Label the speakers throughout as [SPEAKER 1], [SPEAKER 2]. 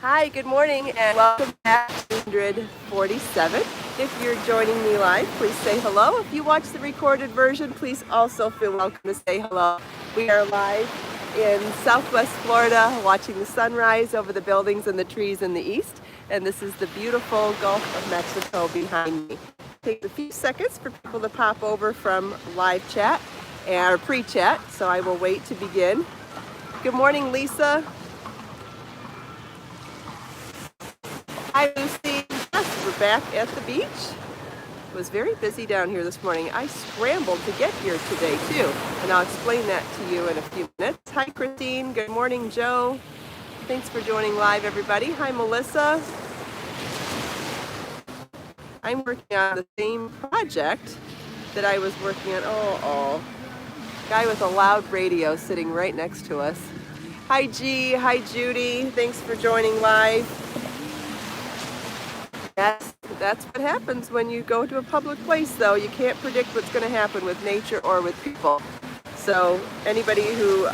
[SPEAKER 1] Hi, good morning, and welcome back to 147. If you're joining me live, please say hello. If you watch the recorded version, please also feel welcome to say hello. We are live in Southwest Florida, watching the sunrise over the buildings and the trees in the east, and this is the beautiful Gulf of Mexico behind me. It takes a few seconds for people to pop over from live chat or pre-chat, so I will wait to begin. Good morning, Lisa. Hi, Lucy. Yes, we're back at the beach. It was very busy down here this morning. I scrambled to get here today, too, and I'll explain that to you in a few minutes. Hi, Christine. Good morning, Joe. Thanks for joining live, everybody. Hi, Melissa. I'm working on the same project that I was working on. Oh, guy with a loud radio sitting right next to us. Hi, G. Hi, Judy. Thanks for joining live. That's what happens when you go to a public place, though. You can't predict what's going to happen with nature or with people. So anybody who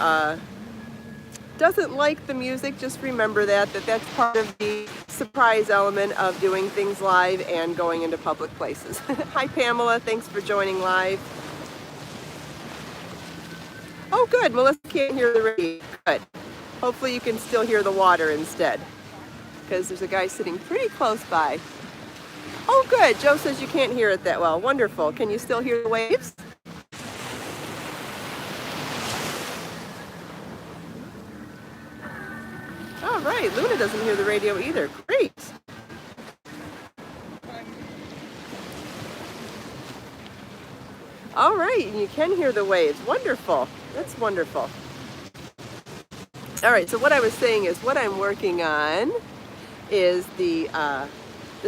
[SPEAKER 1] doesn't like the music, just remember that's part of the surprise element of doing things live and going into public places. Hi, Pamela. Thanks for joining live. Oh, good. Melissa can't hear the radio. Good. Hopefully you can still hear the water instead, because there's a guy sitting pretty close by. Oh, good. Joe says you can't hear it that well. Wonderful. Can you still hear the waves? All right. Luna doesn't hear the radio either. Great. All right. And you can hear the waves. Wonderful. That's wonderful. All right. So what I was saying is what I'm working on is the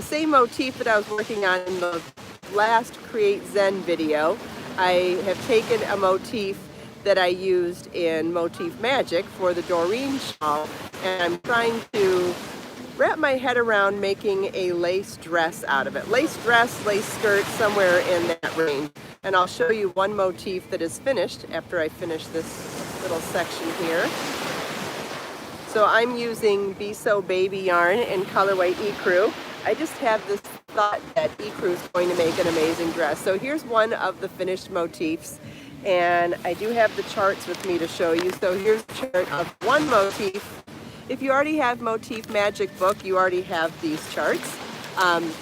[SPEAKER 1] same motif that I was working on in the last Create Zen video. I have taken a motif that I used in Motif Magic for the Doreen shawl, and I'm trying to wrap my head around making a lace dress out of it. Lace dress, lace skirt, somewhere in that range. And I'll show you one motif that is finished after I finish this little section here. So I'm using Be So Baby yarn in colorway Ecru. I just have this thought that Ecru is going to make an amazing dress. So here's one of the finished motifs, and I do have the charts with me to show you. So here's a chart of one motif. If you already have Motif Magic book, you already have these charts. And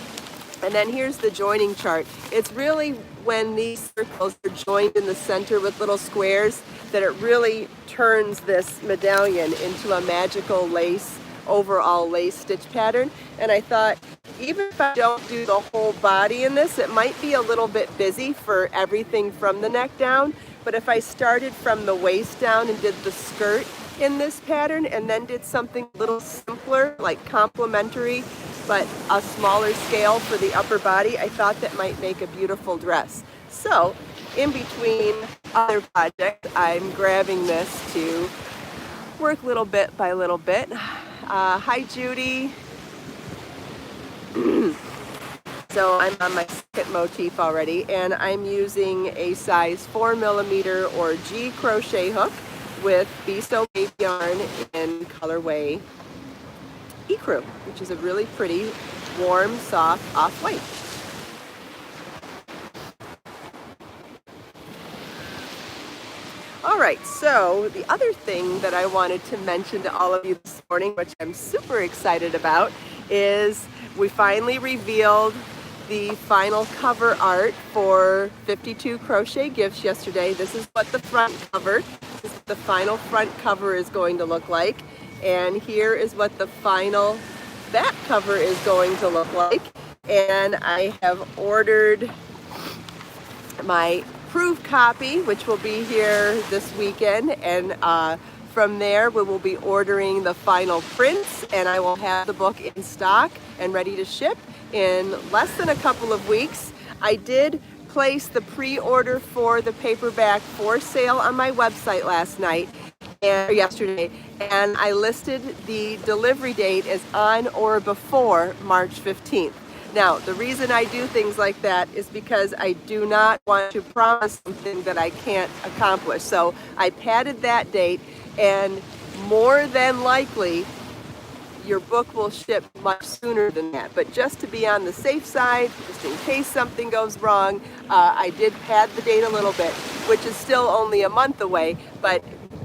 [SPEAKER 1] then here's the joining chart. It's really when these circles are joined in the center with little squares that it really turns this medallion into a magical lace, overall lace stitch pattern. And I thought, even if I don't do the whole body in this, it might be a little bit busy for everything from the neck down. But if I started from the waist down and did the skirt in this pattern and then did something a little simpler, like complementary, but a smaller scale for the upper body, I thought that might make a beautiful dress. So in between other projects, I'm grabbing this to work little bit by little bit. Hi, Judy. So I'm on my second motif already, and I'm using a size 4mm or G crochet hook with Be So Baby yarn in colorway Ecru, which is a really pretty, warm, soft, off-white. All right, so the other thing that I wanted to mention to all of you this morning, which I'm super excited about, is we finally revealed the final cover art for 52 Crochet Gifts yesterday. This is what the front cover, this is what the final front cover is going to look like. And here is what the final back cover is going to look like. And I have ordered my proof copy, which will be here this weekend, and from there we will be ordering the final prints, and I will have the book in stock and ready to ship in less than a couple of weeks. I did place the pre-order for the paperback for sale on my website last night and yesterday, and I listed the delivery date as on or before March 15th. Now, the reason I do things like that is because I do not want to promise something that I can't accomplish. So I padded that date, and more than likely, your book will ship much sooner than that. But just to be on the safe side, just in case something goes wrong, I did pad the date a little bit, which is still only a month away, but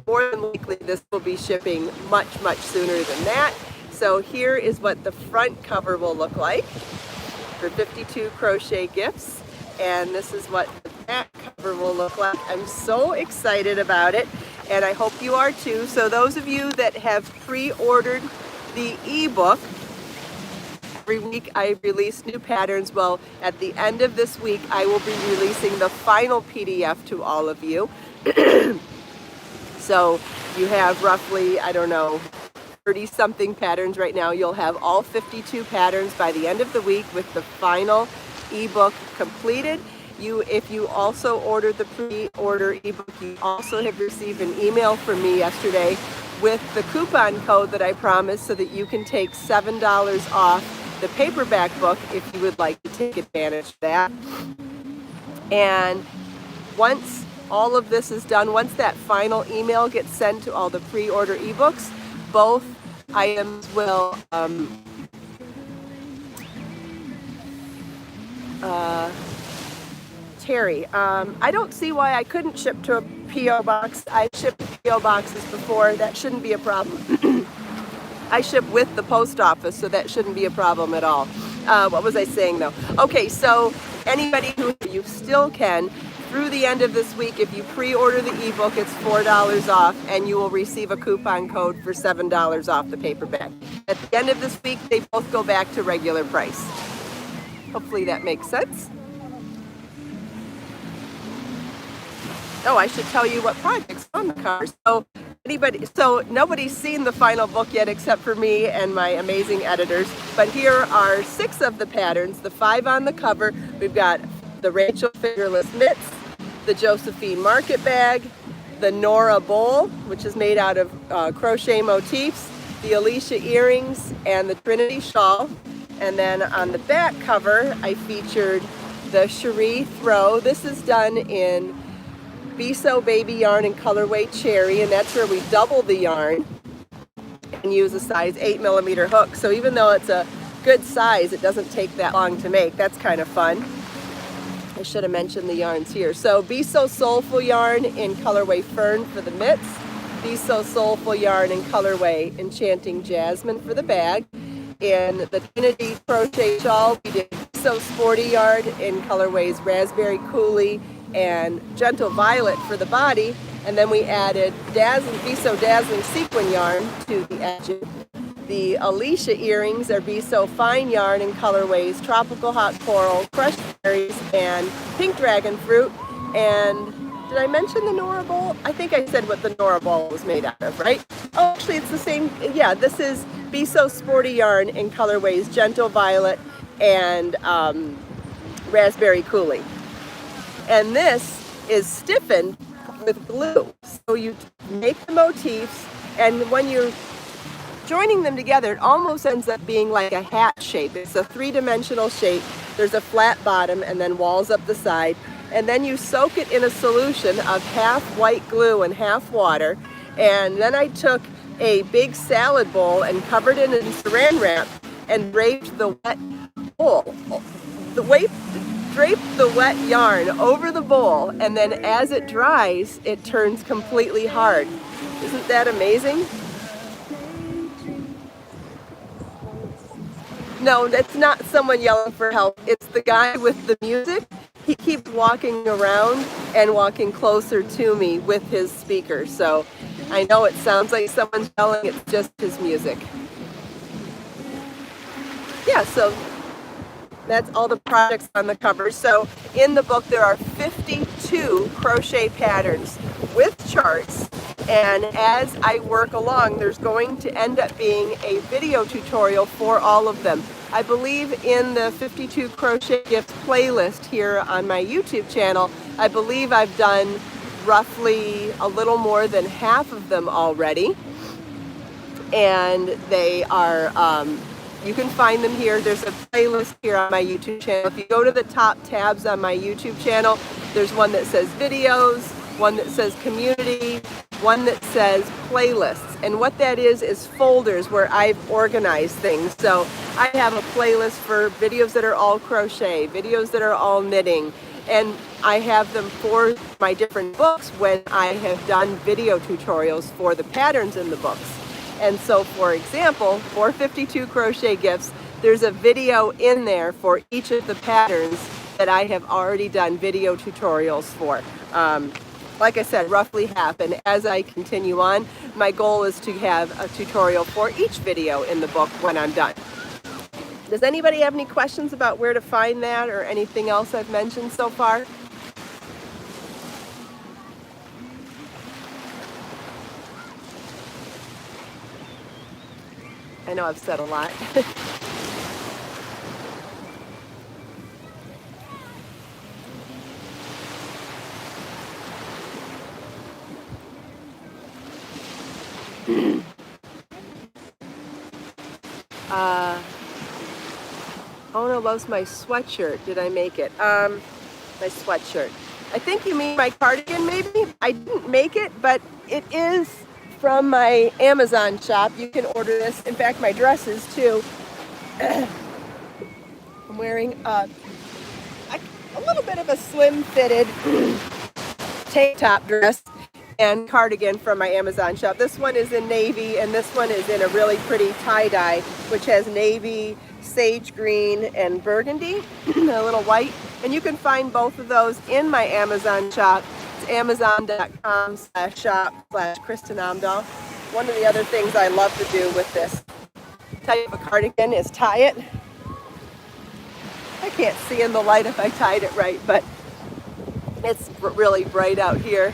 [SPEAKER 1] more than likely this will be shipping much, much sooner than that. So here is what the front cover will look like for 52 crochet gifts. And this is what the back cover will look like. I'm so excited about it, and I hope you are too. So those of you that have pre-ordered the ebook, every week I release new patterns. Well, at the end of this week, I will be releasing the final PDF to all of you. So you have roughly, I don't know, 30-something patterns right now. You'll have all 52 patterns by the end of the week with the final ebook completed. If you also ordered the pre-order ebook, you also have received an email from me yesterday with the coupon code that I promised, so that you can take $7 off the paperback book if you would like to take advantage of that. And once all of this is done, once that final email gets sent to all the pre-order ebooks, both items will Terry, I don't see why I couldn't ship to a P.O. box. I've shipped P.O. boxes before. That shouldn't be a problem. I ship with the post office, so that shouldn't be a problem at all. What was I saying though? Okay, so anybody who you still can, through the end of this week, if you pre-order the ebook, it's $4 off, and you will receive a coupon code for $7 off the paperback. At the end of this week, they both go back to regular price. Hopefully that makes sense. Oh, I should tell you what project's on the cover. So nobody's seen the final book yet except for me and my amazing editors. But here are 6 of the patterns, the 5 on the cover. We've got the Rachel Fingerless Mitts, the Josephine Market Bag, the Nora Bowl, which is made out of crochet motifs, the Alicia Earrings, and the Trinity Shawl. And then on the back cover, I featured the Cherie Throw. This is done in Biseau Baby Yarn in colorway Cherry, and that's where we double the yarn and use a size 8mm hook. So even though it's a good size, it doesn't take that long to make. That's kind of fun. I should have mentioned the yarns here. So Biseau Soulful Yarn in colorway Fern for the mitts, Biseau Soulful Yarn in colorway Enchanting Jasmine for the bag. In the Trinity Crochet Shawl, we did Biseau Sporty Yarn in colorways Raspberry Coulis and Gentle Violet for the body, and then we added Biseau Dazzling Sequin Yarn to the edges. The Alicia Earrings are Biseau Fine Yarn in colorways Tropical Hot Coral, Crushed Berries, and Pink Dragon Fruit. And did I mention the Nora Bowl? I think I said what the Nora Bowl was made out of, right? Oh, actually it's the same. Yeah, this is Biseau Sporty Yarn in colorways Gentle Violet and Raspberry Coulis. And this is stiffened with glue. So you make the motifs, and when you're joining them together, it almost ends up being like a hat shape. It's a 3-dimensional shape. There's a flat bottom and then walls up the side. And then you soak it in a solution of half white glue and half water. And then I took a big salad bowl and covered it in saran wrap and draped the wet bowl. Drape the wet yarn over the bowl, and then as it dries, it turns completely hard. Isn't that amazing? No, that's not someone yelling for help. It's the guy with the music. He keeps walking around and walking closer to me with his speaker. So I know it sounds like someone's yelling, it's just his music. Yeah, so that's all the projects on the cover. So in the book, there are 52 crochet patterns with charts. And as I work along, there's going to end up being a video tutorial for all of them. I believe in the 52 Crochet Gifts playlist here on my YouTube channel, I believe I've done roughly a little more than half of them already. And they are, you can find them here. There's a playlist here on my YouTube channel. If you go to the top tabs on my YouTube channel, there's one that says videos, one that says community, one that says playlists. And what that is folders where I've organized things. So I have a playlist for videos that are all crochet, videos that are all knitting, and I have them for my different books when I have done video tutorials for the patterns in the books. And so, for example, for 52 crochet gifts, there's a video in there for each of the patterns that I have already done video tutorials for. Like I said, roughly half, and as I continue on, my goal is to have a tutorial for each video in the book when I'm done. Does anybody have any questions about where to find that or anything else I've mentioned so far? I know I've said a lot. Ona loves my sweatshirt. Did I make it? My sweatshirt. I think you mean my cardigan, maybe? I didn't make it, but it is from my Amazon shop. You can order this. In fact, my dresses too. I'm wearing a little bit of a slim-fitted tank top dress and cardigan from my Amazon shop. This one is in navy, and this one is in a really pretty tie-dye, which has navy, sage green, and burgundy, a little white. And you can find both of those in my Amazon shop. It's amazon.com/shop/Kristin Omdahl. One of the other things I love to do with this type of a cardigan is tie it. I can't see in the light if I tied it right, but it's really bright out here.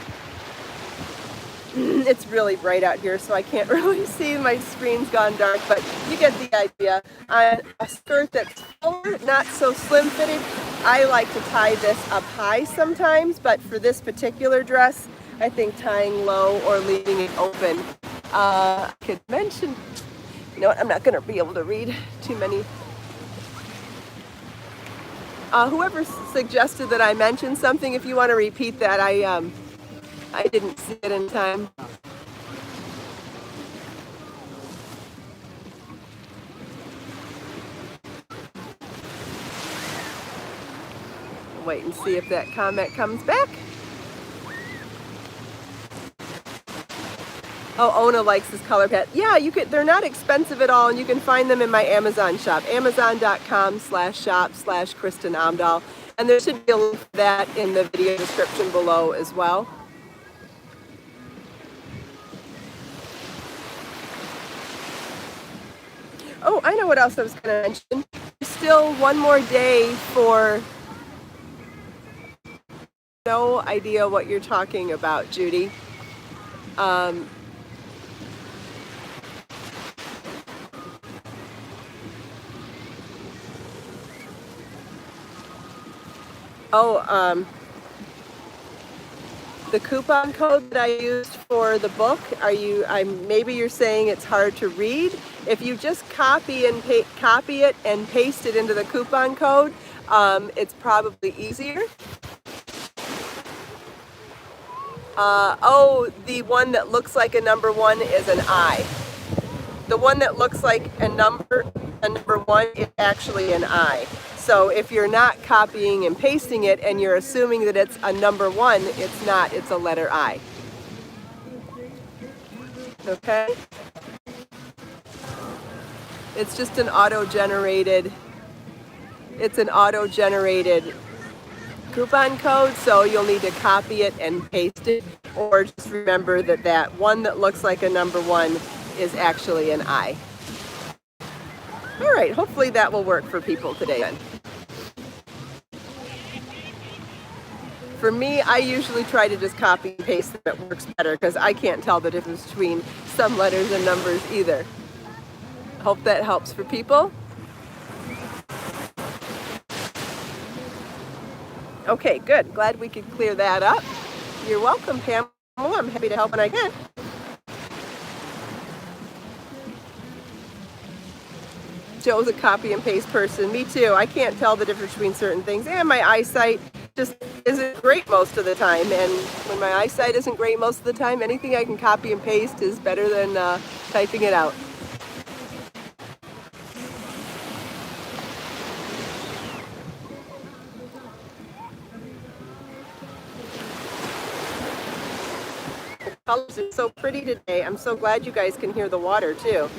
[SPEAKER 1] It's really bright out here, so I can't really see. My screen's gone dark, but you get the idea. On a skirt that's fuller, not so slim fitted, I like to tie this up high sometimes, but for this particular dress, I think tying low or leaving it open. I could mention, you know what, I'm not going to be able to read too many. Whoever suggested that I mention something, if you want to repeat that, I didn't see it in time. Wait and see if that comment comes back. Oh, Ona likes this color palette. Yeah, you could. They're not expensive at all, and you can find them in my Amazon shop, amazon.com/shop/Kristin Omdahl. And there should be a link for that in the video description below as well. Oh, I know what else I was going to mention. There's still one more day for... No idea what you're talking about, Judy. The coupon code that I used for the book, maybe you're saying it's hard to read. If you just copy it and paste it into the coupon code, it's probably easier. The one that looks like a number 1 is an I. The one that looks like a number 1 is actually an I. So if you're not copying and pasting it and you're assuming that it's a number 1, it's not, it's a letter I. Okay? It's just an auto-generated coupon code, so you'll need to copy it and paste it, or just remember that one that looks like a number 1 is actually an I. All right, hopefully that will work for people today then. For me, I usually try to just copy and paste them. It works better because I can't tell the difference between some letters and numbers either. Hope that helps for people. Okay, good. Glad we could clear that up. You're welcome, Pamela. I'm happy to help when I can. Joe's a copy and paste person. Me too. I can't tell the difference between certain things, and my eyesight just isn't great most of the time, and when my eyesight isn't great most of the time, anything I can copy and paste is better than typing it out. The colors are so pretty today. I'm so glad you guys can hear the water too.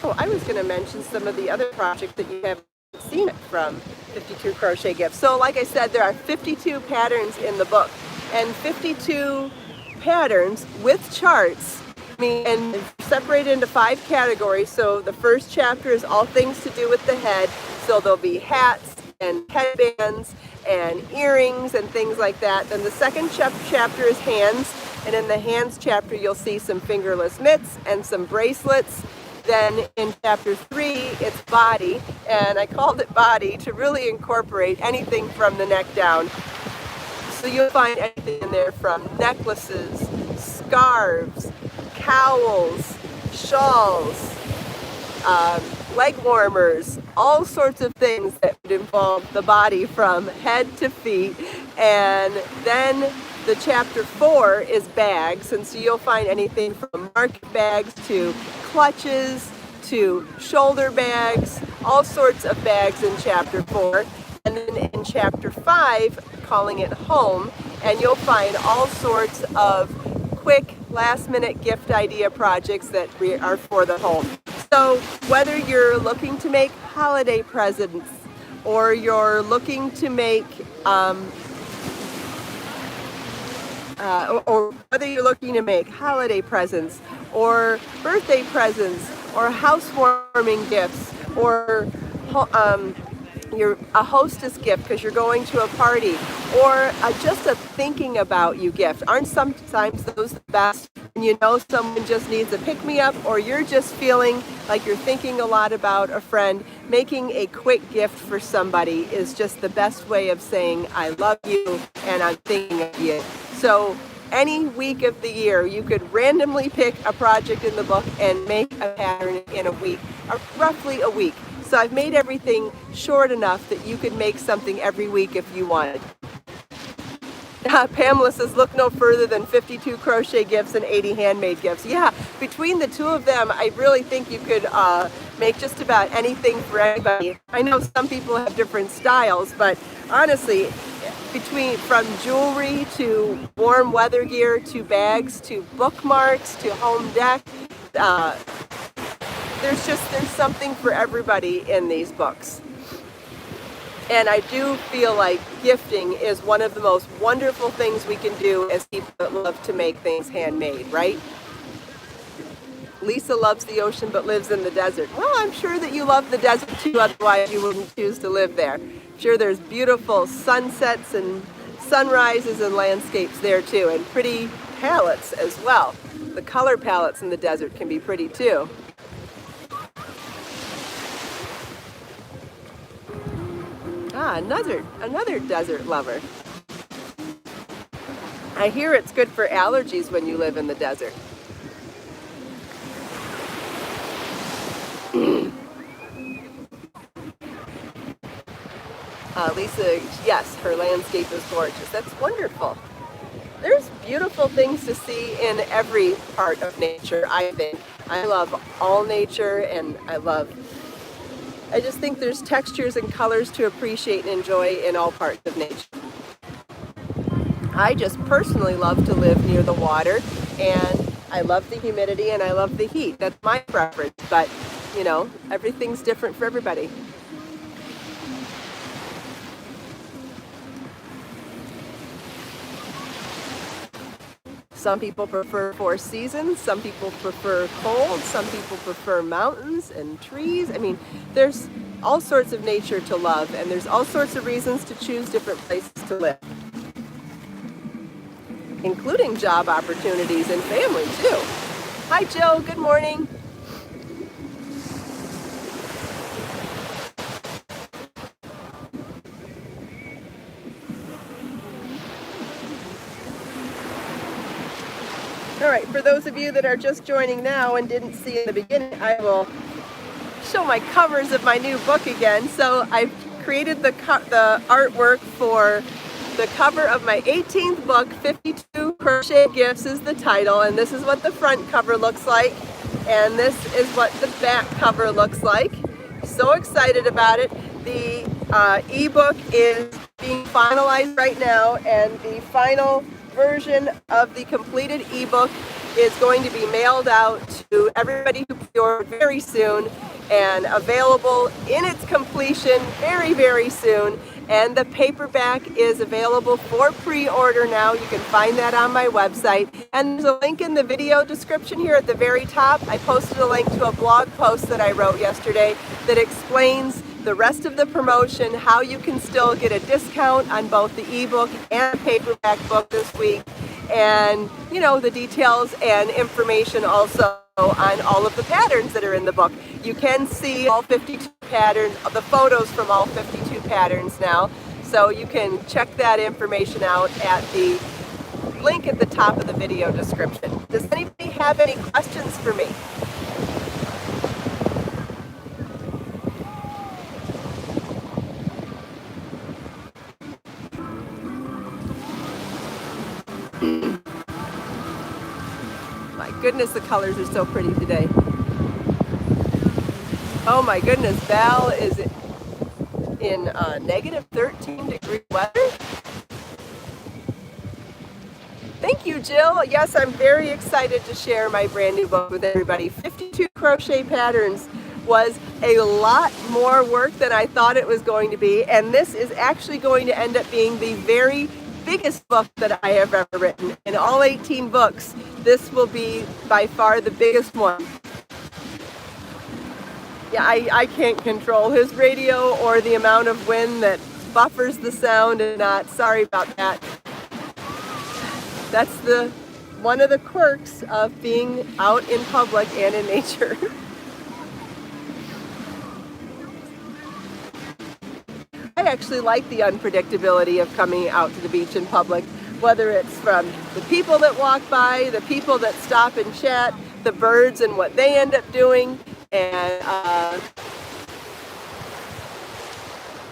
[SPEAKER 1] Oh, I was going to mention some of the other projects that you haven't seen from 52 Crochet Gifts. So like I said, there are 52 patterns in the book, and 52 patterns with charts, and separated into 5 categories. So the first chapter is all things to do with the head. So there'll be hats and headbands and earrings and things like that. Then the second chapter is hands, and in the hands chapter you'll see some fingerless mitts and some bracelets. Then in chapter 3, it's body, and I called it body to really incorporate anything from the neck down. So you'll find anything in there from necklaces, scarves, cowls, shawls, leg warmers, all sorts of things that would involve the body from head to feet. And then the chapter 4 is bags, and so you'll find anything from market bags to clutches to shoulder bags, all sorts of bags in chapter 4. And then in chapter 5, calling it home, and you'll find all sorts of quick last-minute gift idea projects that are for the home. So whether you're looking to make holiday presents, or you're looking to make or whether you're looking to make holiday presents or birthday presents or housewarming gifts, or you're a hostess gift because you're going to a party, or just a thinking about you gift. Aren't sometimes those the best? And you know someone just needs a pick-me-up, or you're just feeling like you're thinking a lot about a friend. Making a quick gift for somebody is just the best way of saying I love you and I'm thinking of you. So any week of the year, you could randomly pick a project in the book and make a pattern in a week, or roughly a week. So I've made everything short enough that you could make something every week if you wanted. Pamela says, look no further than 52 crochet gifts and 80 handmade gifts. Yeah, between the two of them, I really think you could make just about anything for anybody. I know some people have different styles, but honestly, from jewelry to warm weather gear to bags to bookmarks to home deck, there's something for everybody in these books. And I do feel like gifting is one of the most wonderful things we can do as people that love to make things handmade, right? Lisa loves the ocean but lives in the desert. Well, I'm sure that you love the desert too, otherwise you wouldn't choose to live there. I'm sure there's beautiful sunsets and sunrises and landscapes there too, and pretty palettes as well. The color palettes in the desert can be pretty too. Another desert lover. I hear it's good for allergies when you live in the desert. Lisa, yes, her landscape is gorgeous. That's wonderful. There's beautiful things to see in every part of nature, I think. I love all nature, and I just think there's textures and colors to appreciate and enjoy in all parts of nature. I just personally love to live near the water, and I love the humidity and I love the heat. That's my preference, but you know, everything's different for everybody. Some people prefer 4 seasons, some people prefer cold, some people prefer mountains and trees. I mean, there's all sorts of nature to love, and there's all sorts of reasons to choose different places to live, including job opportunities and family too. Hi Joe, good morning. All right, for those of you that are just joining now and didn't see in the beginning, I will show my covers of my new book again. So I've created the artwork for the cover of my 18th book, 52 Crochet Gifts is the title, and this is what the front cover looks like, and this is what the back cover looks like. So excited about it. The ebook is being finalized right now, and the final version of the completed ebook is going to be mailed out to everybody who pre-ordered very soon and available in its completion very, very soon. And the paperback is available for pre-order now. You can find that on my website. And there's a link in the video description here at the very top. I posted a link to a blog post that I wrote yesterday that explains the rest of the promotion, how you can still get a discount on both the ebook and paperback book this week, and the details and information also on all of the patterns that are in the book. You can see all 52 patterns, the photos from all 52 patterns now, so you can check that information out at the link at the top of the video description. Does anybody have any questions for me? My goodness, the colors are so pretty today. Oh my goodness, Val is in negative 13-degree weather. Thank you, Jill. Yes, I'm very excited to share my brand new book with everybody. 52 Crochet Patterns was a lot more work than I thought it was going to be, and this is actually going to end up being the very biggest book that I have ever written. In all 18 books, this will be by far the biggest one. Yeah, I can't control his radio or the amount of wind that buffers the sound and not. Sorry about that. That's one of the quirks of being out in public and in nature. I actually like the unpredictability of coming out to the beach in public, whether it's from the people that walk by, the people that stop and chat, the birds and what they end up doing, and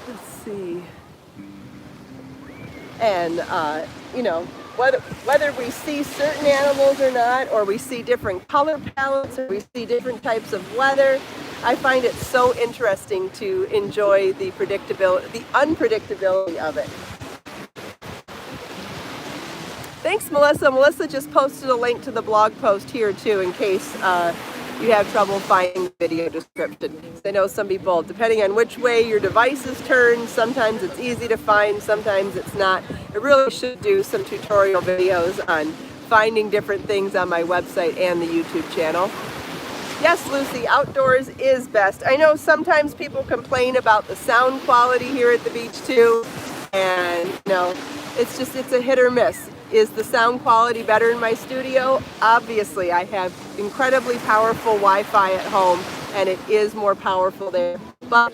[SPEAKER 1] let's see, and whether we see certain animals or not, or we see different color palettes, or we see different types of weather, I find it so interesting to enjoy the unpredictability of it. Thanks, Melissa. Melissa just posted a link to the blog post here too, in case you have trouble finding the video description. I know some people, depending on which way your device is turned, sometimes it's easy to find, sometimes it's not. I really should do some tutorial videos on finding different things on my website and the YouTube channel. Yes, Lucy, outdoors is best. I know sometimes people complain about the sound quality here at the beach too, and it's a hit or miss. Is the sound quality better in my studio? Obviously, I have incredibly powerful Wi-Fi at home, and it is more powerful there. But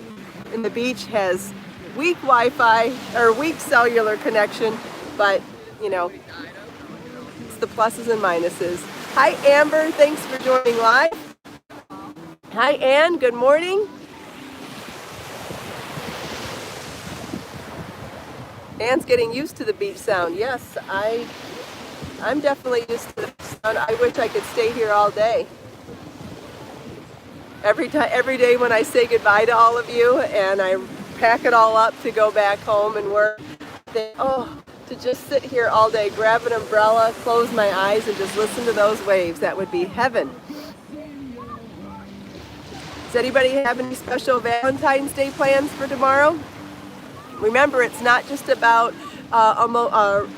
[SPEAKER 1] in the beach has weak Wi-Fi or weak cellular connection, but it's the pluses and minuses. Hi, Amber. Thanks for joining live. Hi, Ann. Good morning. Ann's getting used to the beach sound. Yes, I'm definitely used to the beach sound. I wish I could stay here all day. Every day when I say goodbye to all of you and I pack it all up to go back home and work, to just sit here all day, grab an umbrella, close my eyes, and just listen to those waves. That would be heaven. Does anybody have any special Valentine's Day plans for tomorrow? Remember, it's not just about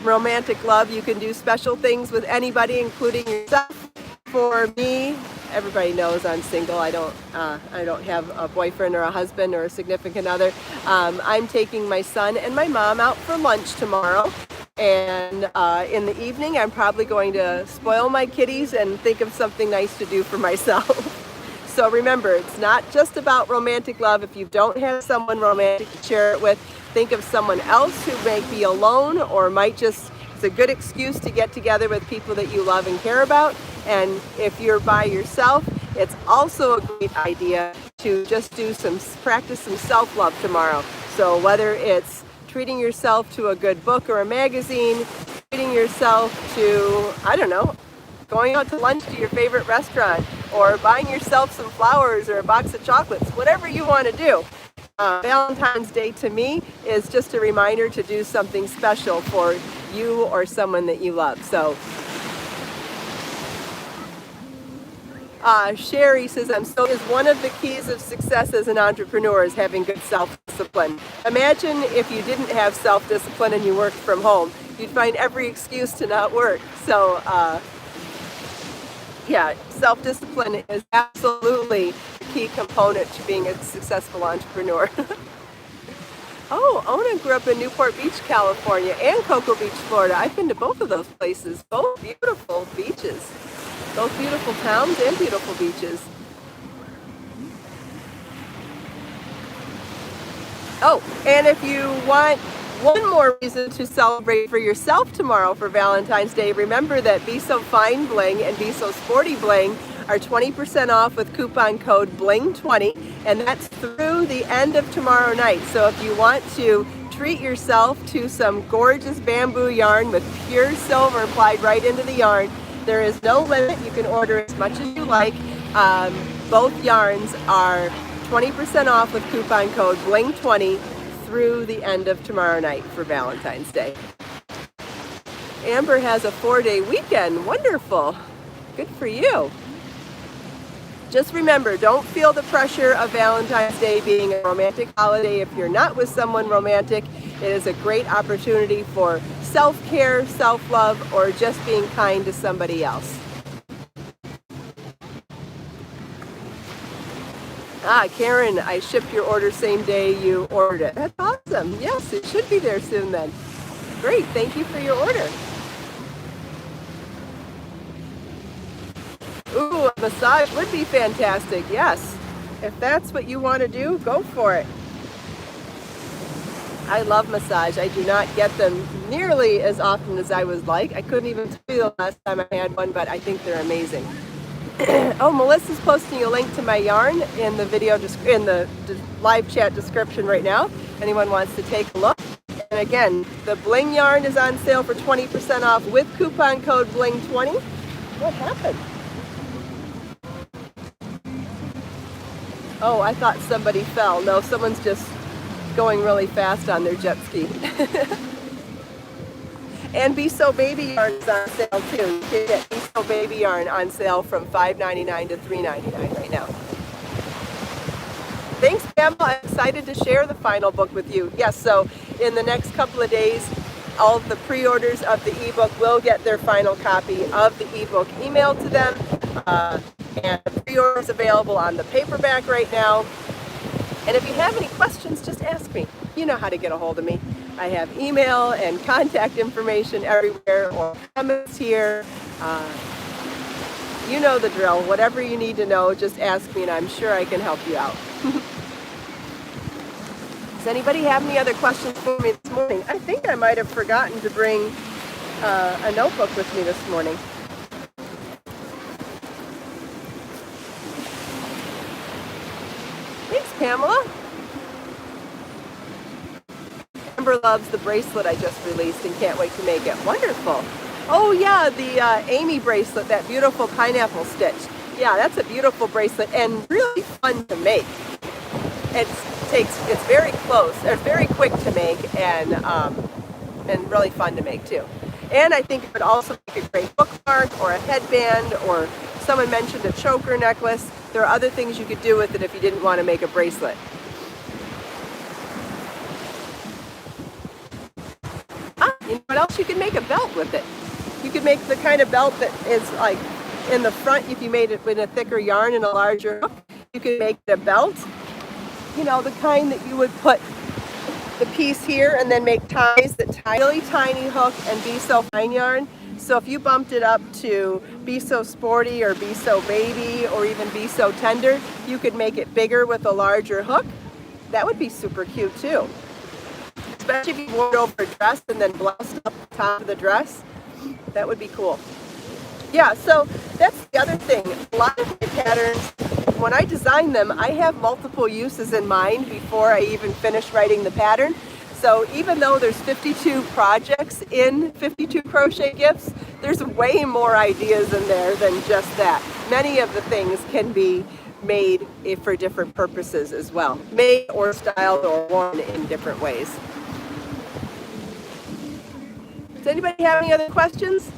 [SPEAKER 1] romantic love. You can do special things with anybody, including yourself. For me, everybody knows I'm single. I don't have a boyfriend or a husband or a significant other. I'm taking my son and my mom out for lunch tomorrow. And in the evening, I'm probably going to spoil my kitties and think of something nice to do for myself. So remember, it's not just about romantic love. If you don't have someone romantic to share it with, think of someone else who may be alone or might just It's a good excuse to get together with people that you love and care about. And if you're by yourself, it's also a great idea to just practice some self-love tomorrow. So whether it's treating yourself to a good book or a magazine, treating yourself to, I don't know, going out to lunch to your favorite restaurant, or buying yourself some flowers or a box of chocolates, whatever you want to do. Valentine's Day to me is just a reminder to do something special for you or someone that you love. So Sherry says, is one of the keys of success as an entrepreneur is having good self-discipline. Imagine if you didn't have self-discipline and you worked from home. You'd find every excuse to not work. So yeah, self-discipline is absolutely a key component to being a successful entrepreneur. Oh, Ona grew up in Newport Beach, California, and Cocoa Beach, Florida. I've been to both of those places. Both beautiful beaches. Both beautiful towns and beautiful beaches. Oh, and if you want one more reason to celebrate for yourself tomorrow for Valentine's Day, remember that Be So Fine Bling and Be So Sporty Bling are 20% off with coupon code BLING20, and that's through the end of tomorrow night. So if you want to treat yourself to some gorgeous bamboo yarn with pure silver applied right into the yarn, there is no limit. You can order as much as you like. Both yarns are 20% off with coupon code BLING20 through the end of tomorrow night for Valentine's Day. Amber has a 4-day weekend. Wonderful. Good for you. Just remember, don't feel the pressure of Valentine's Day being a romantic holiday. If you're not with someone romantic, it is a great opportunity for self-care, self-love, or just being kind to somebody else. Karen, I shipped your order same day you ordered it. That's awesome. Yes, it should be there soon then. Great, thank you for your order. Ooh, a massage would be fantastic, yes. If that's what you want to do, go for it. I love massage. I do not get them nearly as often as I would like. I couldn't even tell you the last time I had one, but I think they're amazing. Oh, Melissa's posting a link to my yarn in the video, in the live chat description right now. Anyone wants to take a look. And again, the bling yarn is on sale for 20% off with coupon code BLING20. What happened? Oh, I thought somebody fell. No, someone's just going really fast on their jet ski. And Be So Baby Yarn is on sale too. You can get Be So Baby Yarn on sale from $5.99 to $3.99 right now. Thanks, Pamela. I'm excited to share the final book with you. Yes, so in the next couple of days, all of the pre-orders of the ebook will get their final copy of the ebook emailed to them. And the pre-order is available on the paperback right now. And if you have any questions, just ask me. You know how to get a hold of me. I have email and contact information everywhere, or comments here. You know the drill. Whatever you need to know, just ask me and I'm sure I can help you out. Does anybody have any other questions for me this morning? I think I might have forgotten to bring a notebook with me this morning. Thanks, Pamela. Amber loves the bracelet I just released and can't wait to make it. Wonderful. Oh yeah, the Amy bracelet, that beautiful pineapple stitch. Yeah, that's a beautiful bracelet and really fun to make. It's very close. It's very quick to make and really fun to make too. And I think it would also make a great bookmark or a headband, or someone mentioned a choker necklace. There are other things you could do with it if you didn't want to make a bracelet. You know what else? You could make a belt with it. You could make the kind of belt that is like in the front, if you made it with a thicker yarn and a larger hook, you could make it a belt. You know, the kind that you would put the piece here and then make ties that tie really tiny hook and Be So Fine yarn. So if you bumped it up to Be So Sporty or Be So Baby or even Be So Tender, you could make it bigger with a larger hook. That would be super cute too. especially if you wore it over a dress and then bloused up the top of the dress. That would be cool. Yeah, so that's the other thing. A lot of my patterns, when I design them, I have multiple uses in mind before I even finish writing the pattern. So even though there's 52 projects in 52 crochet gifts, there's way more ideas in there than just that. Many of the things can be made for different purposes as well. Made or styled or worn in different ways. Does anybody have any other questions?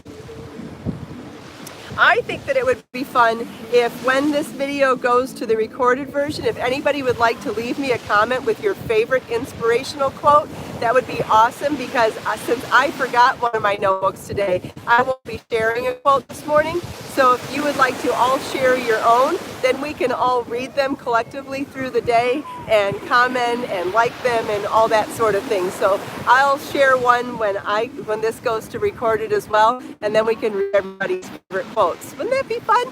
[SPEAKER 1] I think that it would be fun if when this video goes to the recorded version, if anybody would like to leave me a comment with your favorite inspirational quote, that would be awesome, because since I forgot one of my notebooks today, I won't be sharing a quote this morning. So if you would like to all share your own, then we can all read them collectively through the day and comment and like them and all that sort of thing. So I'll share one when this goes to recorded as well, and then we can read everybody's favorite quotes. Wouldn't that be fun?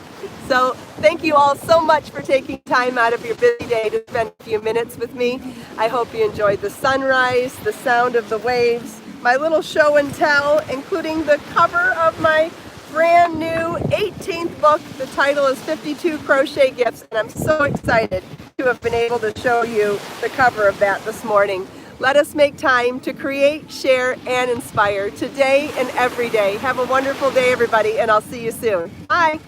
[SPEAKER 1] So thank you all so much for taking time out of your busy day to spend a few minutes with me. I hope you enjoyed the sunrise, the sound of the waves, my little show and tell, including the cover of my brand new 18th book. The title is 52 Crochet Gifts, and I'm so excited to have been able to show you the cover of that this morning. Let us make time to create, share, and inspire today and every day. Have a wonderful day, everybody, and I'll see you soon. Bye.